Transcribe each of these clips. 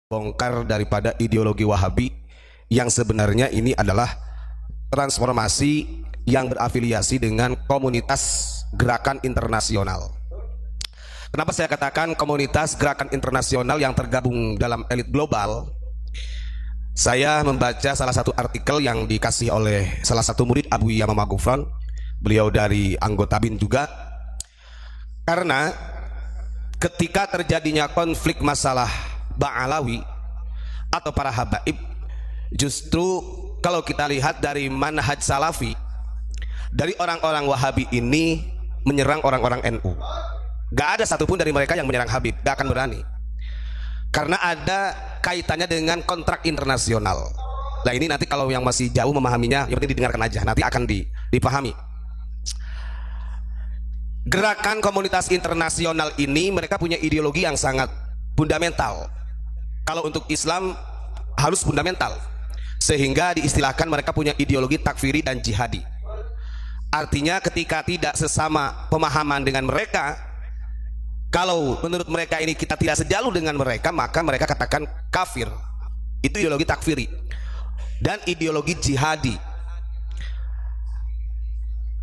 bongkar daripada ideologi Wahabi yang sebenarnya ini adalah transformasi yang berafiliasi dengan komunitas gerakan internasional. Kenapa saya katakan komunitas gerakan internasional yang tergabung dalam elit global? Saya membaca salah satu artikel yang dikasih oleh salah satu murid Abu Yamamah Ghufran, beliau dari anggota BIN juga. Karena ketika terjadinya konflik masalah Ba'alawi atau para habaib, justru kalau kita lihat dari manhaj salafi, dari orang-orang Wahabi ini menyerang orang-orang NU. Gak ada satupun dari mereka yang menyerang Habib, gak akan berani, karena ada kaitannya dengan kontrak internasional. Nah ini nanti kalau yang masih jauh memahaminya, yang penting didengarkan aja, nanti akan dipahami. Gerakan komunitas internasional ini mereka punya ideologi yang sangat fundamental. Kalau untuk Islam harus fundamental, sehingga diistilahkan mereka punya ideologi takfiri dan jihadi. Artinya ketika tidak sesama pemahaman dengan mereka, kalau menurut mereka ini kita tidak sejalur dengan mereka, maka mereka katakan kafir. Itu ideologi takfiri dan ideologi jihadi.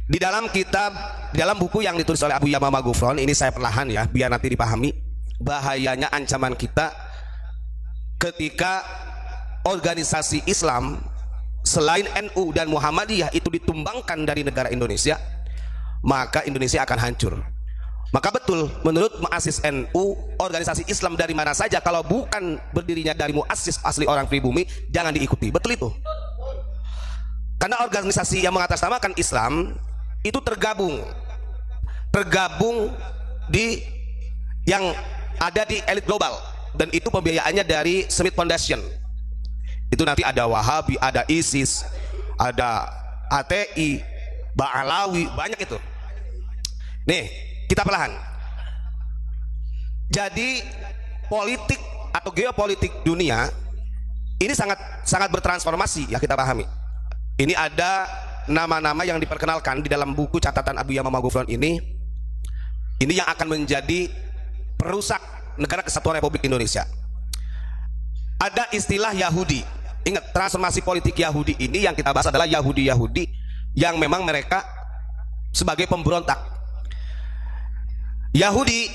Di dalam kitab, di dalam buku yang ditulis oleh Abu Yamamah Ghufran, ini saya perlahan ya biar nanti dipahami bahayanya ancaman kita ketika organisasi Islam selain NU dan Muhammadiyah itu ditumbangkan dari negara Indonesia, maka Indonesia akan hancur. Maka betul, menurut muassis NU, organisasi Islam dari mana saja kalau bukan berdirinya dari muassis asli orang pribumi, jangan diikuti. Betul itu. Karena organisasi yang mengatasnamakan Islam itu tergabung di yang ada di elit global, dan itu pembiayaannya dari Smith Foundation. Itu nanti ada Wahabi, ada ISIS, ada ATI, Ba'alawi, banyak itu. Nih, kita perlahan. Jadi politik atau geopolitik dunia ini sangat bertransformasi ya, kita pahami. Ini ada nama-nama yang diperkenalkan di dalam buku catatan Abu Yamamah Ghufran ini yang akan menjadi perusak negara kesatuan Republik Indonesia. Ada istilah Yahudi. Ingat, transformasi politik Yahudi ini yang kita bahas adalah Yahudi yang memang mereka sebagai pemberontak. Yahudi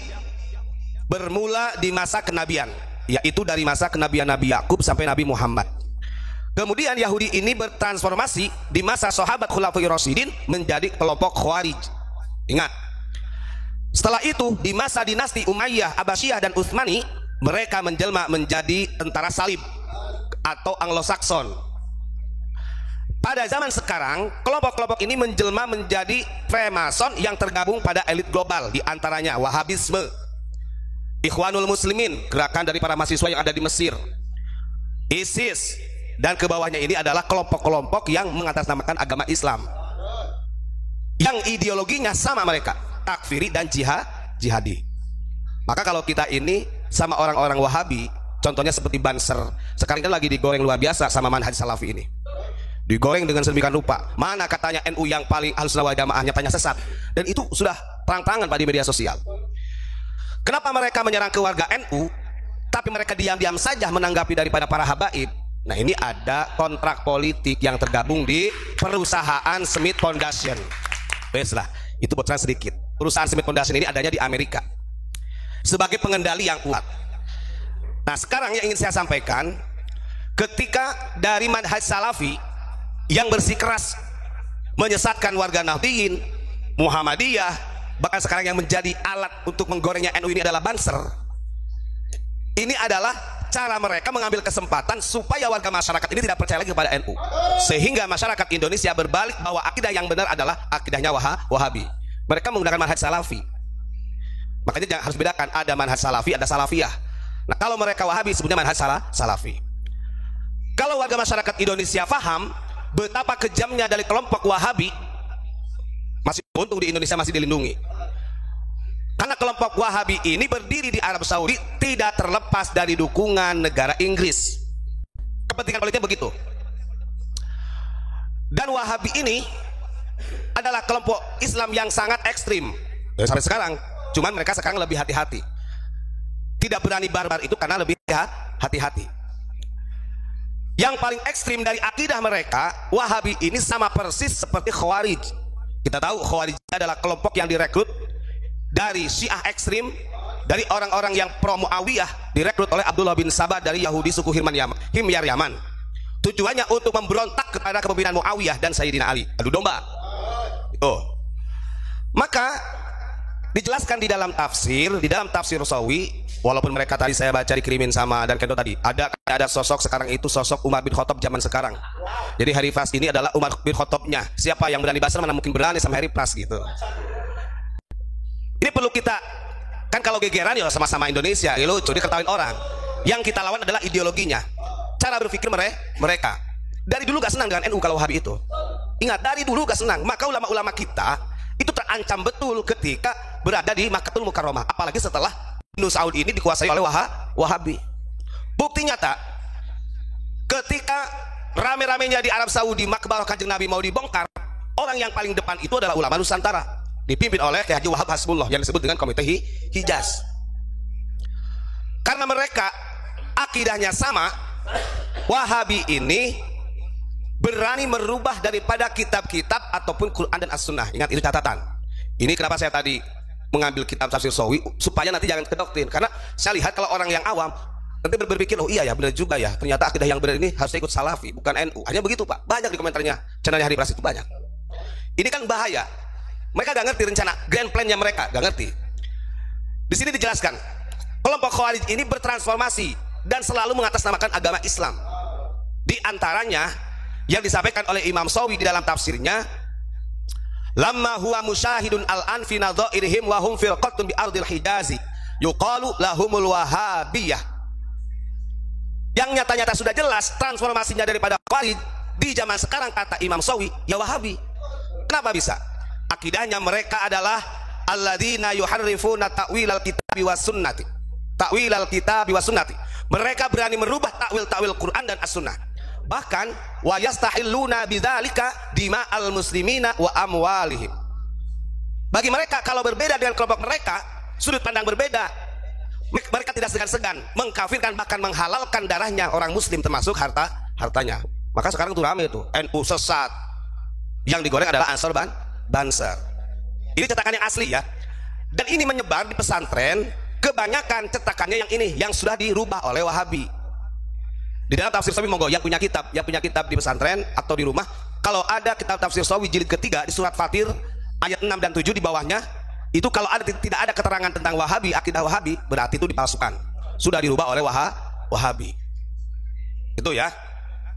bermula di masa kenabian, yaitu dari masa kenabian Nabi Yakub sampai Nabi Muhammad. Kemudian Yahudi ini bertransformasi di masa sahabat Khulafaur Rasyidin menjadi kelompok Khawarij. Ingat, setelah itu di masa dinasti Umayyah, Abbasiyah dan Utsmani, mereka menjelma menjadi tentara salib atau Anglo-Sakson. Pada zaman sekarang, kelompok-kelompok ini menjelma menjadi Freemason yang tergabung pada elit global, di antaranya Wahabisme, Ikhwanul Muslimin, gerakan dari para mahasiswa yang ada di Mesir, ISIS, dan ke bawahnya ini adalah kelompok-kelompok yang mengatasnamakan agama Islam, yang ideologinya sama mereka, takfiri dan jihadi. Maka kalau kita ini sama orang-orang Wahabi, contohnya seperti Banser, sekarang ini lagi digoreng luar biasa sama manhaj salafi ini. Digoreng dengan sedemikian rupa. Mana katanya NU yang paling Ahlussunnah wal Jamaah, nyatanya sesat. Dan itu sudah terang-terangan Pak di media sosial. Kenapa mereka menyerang keluarga NU, tapi mereka diam-diam saja menanggapi daripada para habaib? Nah ini ada kontrak politik yang tergabung di perusahaan Smith Foundation. Baiklah, itu bocoran sedikit. Perusahaan Smith Foundation ini adanya di Amerika sebagai pengendali yang kuat. Nah sekarang yang ingin saya sampaikan, ketika dari manhaj salafi yang bersikeras menyesatkan warga Nahdliyin, Muhammadiyah, bahkan sekarang yang menjadi alat untuk menggorengnya NU ini adalah Banser. Ini adalah cara mereka mengambil kesempatan supaya warga masyarakat ini tidak percaya lagi kepada NU, sehingga masyarakat Indonesia berbalik bahwa akidah yang benar adalah akidahnya Wahabi. Mereka menggunakan manhaj salafi. Makanya jangan, harus bedakan, ada manhaj salafi, ada salafiyah. Nah kalau mereka Wahabi sebenarnya manhaj salafi. Kalau warga masyarakat Indonesia paham betapa kejamnya dari kelompok Wahabi, masih untung di Indonesia masih dilindungi. Karena kelompok Wahabi ini berdiri di Arab Saudi, tidak terlepas dari dukungan negara Inggris. Kepentingan politiknya begitu. Dan Wahabi ini adalah kelompok Islam yang sangat ekstrim sampai sekarang. Cuman mereka sekarang lebih hati-hati. Tidak berani barbar itu karena lebih hati-hati. Yang paling ekstrim dari akidah mereka, Wahabi ini sama persis seperti Khawarij. Kita tahu Khawarij adalah kelompok yang direkrut dari Syiah ekstrim, dari orang-orang yang pro Muawiyah, direkrut oleh Abdullah bin Sabah dari Yahudi suku Himyar Yaman. Tujuannya untuk memberontak kepada kepemimpinan Muawiyah dan Sayyidina Ali. Adu domba. Maka dijelaskan di dalam tafsir Sawi, walaupun mereka tadi saya baca dikirimin sama dan Kendo tadi, ada sosok sekarang itu sosok Umar bin Khattab zaman sekarang. Jadi Harry Pras ini adalah Umar bin Khattabnya. Siapa yang berani Basra mana mungkin berani sama Harry Pras gitu. Ini perlu kita, kan kalau gegeran ya sama-sama Indonesia, ya lucu diketawain orang. Yang kita lawan adalah ideologinya, cara berpikir mereka. Dari dulu gak senang dengan NU kalau Wahabi itu. Ingat, dari dulu gak senang. Maka ulama-ulama kita itu terancam betul ketika berada di Makkahul Mukarramah, apalagi setelah Ibnu Saud ini dikuasai oleh Wahabi. Bukti nyata, ketika rame-ramenya di Arab Saudi makbaro Kanjeng Nabi mau dibongkar, orang yang paling depan itu adalah ulama Nusantara, dipimpin oleh Kiai Haji Wahab Hasbullah yang disebut dengan Komite Hijaz. Karena mereka akidahnya sama, Wahabi ini berani merubah daripada kitab-kitab ataupun Quran dan As-Sunnah. Ingat, itu catatan. Ini kenapa saya tadi mengambil kitab tafsir Sawi, supaya nanti jangan kedoktrin. Karena saya lihat kalau orang yang awam nanti berpikir, oh iya ya benar juga ya, ternyata akidah yang benar ini harusnya ikut Salafi bukan NU. Hanya begitu Pak, banyak di komentarnya channelnya Hari Pras itu banyak. Ini kan bahaya. Mereka gak ngerti rencana grand plan-nya, mereka gak ngerti. Di sini dijelaskan kelompok Khawarij ini bertransformasi dan selalu mengatasnamakan agama Islam. Di antaranya yang disampaikan oleh Imam Sawi di dalam tafsirnya, lamma huwa musyahidun al-an fi nadhairihim wa hum firqatun bi ardil hijazi yuqalu lahumul wahabiyah. Yang nyata-nyata sudah jelas transformasinya daripada Khawarij di zaman sekarang, kata Imam Sawi, ya Wahabi. Kenapa bisa? Akidahnya mereka adalah alladzina yuharrifuna ta'wilal kitabi was sunnati. Ta'wilal kitabi was sunnati. Mereka berani merubah takwil-takwil Quran dan As-Sunnah. Bahkan wa yastahilluna bidzalika dima'al muslimina wa amwalihim. Bagi mereka kalau berbeda dengan kelompok mereka, sudut pandang berbeda, mereka tidak segan-segan mengkafirkan bahkan menghalalkan darahnya orang muslim termasuk hartanya. Maka sekarang itu rame itu NU sesat. Yang digoreng adalah Ansor Banser. Ini cetakan yang asli ya. Dan ini menyebar di pesantren, kebanyakan cetakannya yang ini yang sudah dirubah oleh Wahabi. Di dalam tafsir Sawi, monggo yang punya kitab di pesantren atau di rumah, kalau ada kitab tafsir Sawi jilid ketiga di surat Fatir ayat 6 dan 7 di bawahnya, itu kalau tidak ada keterangan tentang Wahabi, akidah Wahabi, berarti itu dipalsukan, sudah dirubah oleh Wahabi. Itu ya.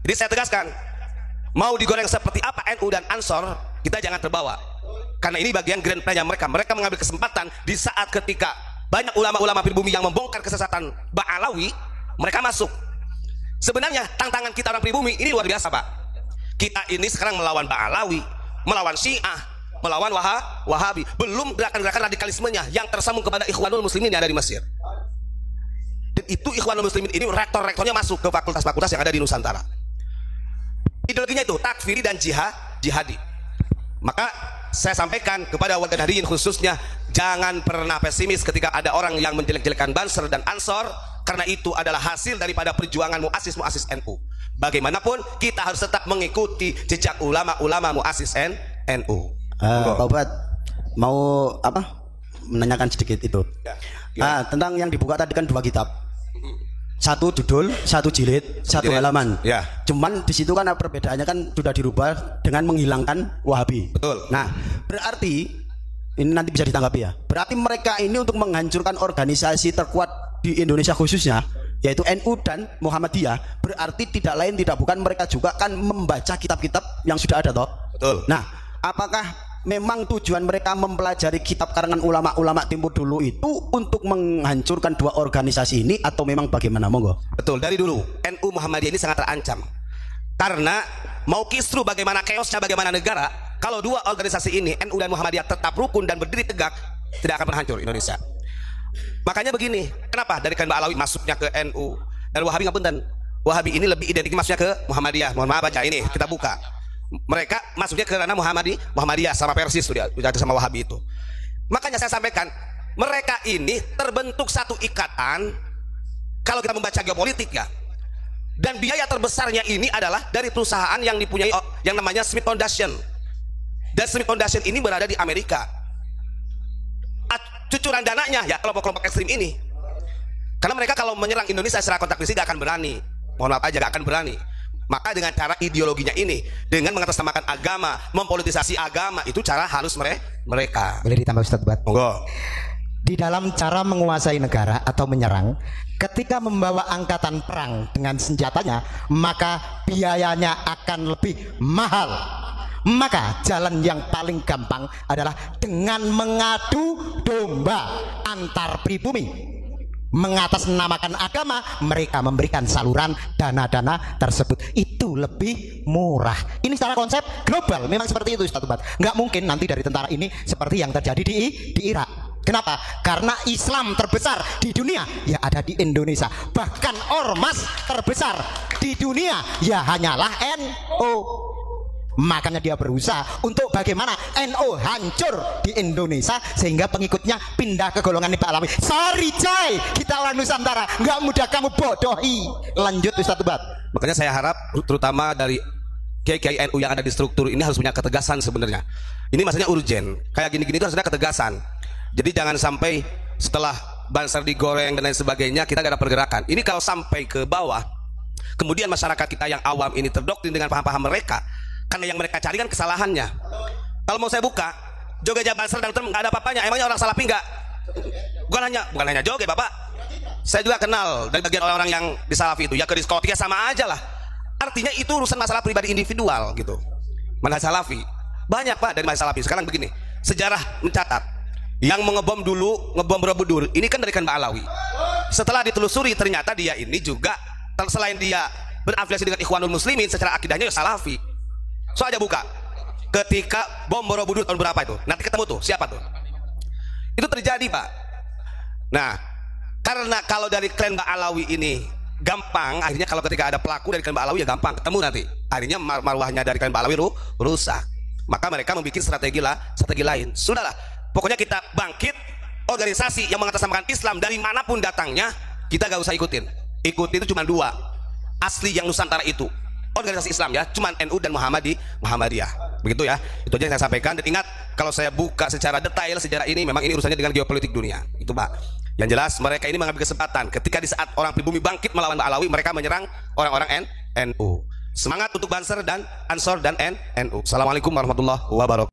Jadi saya tegaskan, mau digoreng seperti apa NU dan Ansor, kita jangan terbawa. Karena ini bagian grand plan-nya mereka. Mereka mengambil kesempatan di saat ketika banyak ulama-ulama pribumi yang membongkar kesesatan Ba'alawi, mereka masuk. Sebenarnya tantangan kita orang pribumi ini luar biasa Pak. Kita ini sekarang melawan Ba'alawi, melawan Syiah, melawan Wahabi, belum gerakan-gerakan radikalismenya yang tersambung kepada Ikhwanul Muslimin yang ada di Mesir. Dan itu Ikhwanul Muslimin ini rektor-rektornya masuk ke fakultas-fakultas yang ada di Nusantara. Ideologinya itu takfiri dan jihadi. Maka saya sampaikan kepada warga Nahdliyin khususnya, jangan pernah pesimis ketika ada orang yang menjelek-jelekan Banser dan Ansor, karena itu adalah hasil daripada perjuangan muassis NU. Bagaimanapun kita harus tetap mengikuti jejak ulama-ulama muassis NU. Pak Ubat mau menanyakan sedikit itu. Tentang yang dibuka tadi kan 2 kitab. Satu judul, satu jilid, satu halaman. Ya. Cuman di situ kan perbedaannya kan sudah dirubah dengan menghilangkan Wahabi. Betul. Nah, berarti ini nanti bisa ditanggapi ya. Berarti mereka ini untuk menghancurkan organisasi terkuat di Indonesia khususnya, yaitu NU dan Muhammadiyah, berarti tidak lain tidak bukan mereka juga kan membaca kitab-kitab yang sudah ada toh. Betul. Nah, apakah memang tujuan mereka mempelajari kitab karangan ulama-ulama timur dulu itu untuk menghancurkan 2 organisasi ini atau memang bagaimana? Monggo. Betul, dari dulu NU Muhammadiyah ini sangat terancam. Karena mau kisru bagaimana chaosnya bagaimana negara, kalau 2 organisasi ini NU dan Muhammadiyah tetap rukun dan berdiri tegak, tidak akan pernah hancur Indonesia. Makanya begini, kenapa dari kan Ba'alawi masuknya ke NU dan Wahabi ngapunten. Wahabi ini lebih identik masuknya ke Muhammadiyah. Mohon maaf baca ini, kita buka. Mereka masuknya ke ranah Muhammadiyah sama Persis sudah sama Wahabi itu. Makanya saya sampaikan, mereka ini terbentuk satu ikatan kalau kita membaca geopolitik ya. Dan biaya terbesarnya ini adalah dari perusahaan yang dipunyai yang namanya Smith Foundation. Dan Smith Foundation ini berada di Amerika. Cucuran dananya ya kelompok-kelompok ekstrim ini. Karena mereka kalau menyerang Indonesia secara kontak fisik gak akan berani. Mohon maaf aja, gak akan berani. Maka dengan cara ideologinya ini, dengan mengatasnamakan agama, mempolitisasi agama, itu cara halus mereka. Boleh ditambah Ustadz Buat? Monggo. Di dalam cara menguasai negara atau menyerang, ketika membawa angkatan perang dengan senjatanya, maka biayanya akan lebih mahal. Maka jalan yang paling gampang adalah dengan mengadu domba antar pribumi. Mengatasnamakan agama, mereka memberikan saluran dana-dana tersebut. Itu lebih murah. Ini secara konsep global memang seperti itu Ustaz Ubat. Nggak mungkin nanti dari tentara ini seperti yang terjadi di Irak. Kenapa? Karena Islam terbesar di dunia ya ada di Indonesia. Bahkan ormas terbesar di dunia ya hanyalah NU. Makanya dia berusaha untuk bagaimana NU hancur di Indonesia sehingga pengikutnya pindah ke golongan Pak Alawi. Sorry coy, kita orang Nusantara, nggak mudah kamu bodohi. Lanjut Ustaz Ubat. Makanya saya harap terutama dari kiai-kiai NU yang ada di struktur ini harus punya ketegasan sebenarnya. Ini maksudnya urgen. Kayak gini-gini itu harus ada ketegasan. Jadi jangan sampai setelah Banser digoreng dan lain sebagainya kita gak ada pergerakan. Ini kalau sampai ke bawah, kemudian masyarakat kita yang awam ini terdoktrin dengan paham-paham mereka. Karena yang mereka cari kan kesalahannya. Kalau mau saya buka, joget Banser dan nggak ada apa-apanya. Emangnya orang Salafi nggak? Bukan hanya joget Bapak. Saya juga kenal dari bagian orang-orang yang di Salafi itu. Ya ke diskotik sama aja lah. Artinya itu urusan masalah pribadi individual gitu. Manhaj Salafi banyak Pak dari manhaj Salafi. Sekarang begini, sejarah mencatat yang mengebom dulu, ngebom Borobudur ini kan dari Mbak Alawi. Setelah ditelusuri ternyata dia ini juga selain dia berafiliasi dengan Ikhwanul Muslimin, secara akidahnya ya Salafi. So aja buka ketika bom Borobudur tahun berapa itu, nanti ketemu tuh siapa tuh, itu terjadi Pak. Nah karena kalau dari klan Mbak Alawi ini gampang, akhirnya kalau ketika ada pelaku dari klan Mbak Alawi ya gampang ketemu nanti, akhirnya marwahnya dari klan Mbak Alawi rusak. Maka mereka membuat strategi lain. Sudahlah, pokoknya kita bangkit, organisasi yang mengatasnamakan Islam dari manapun datangnya kita gak usah ikutin itu cuma dua asli yang Nusantara itu, organisasi Islam ya, cuman NU dan Muhammadiyah. Begitu ya, itu aja yang saya sampaikan. Dan ingat, kalau saya buka secara detail sejarah ini, memang ini urusannya dengan geopolitik dunia. Itu Pak. Yang jelas mereka ini mengambil kesempatan ketika di saat orang pribumi bangkit melawan Mbak Alawi, mereka menyerang orang-orang NU. Semangat untuk Banser dan Ansor dan NU. Assalamualaikum warahmatullahi wabarakatuh.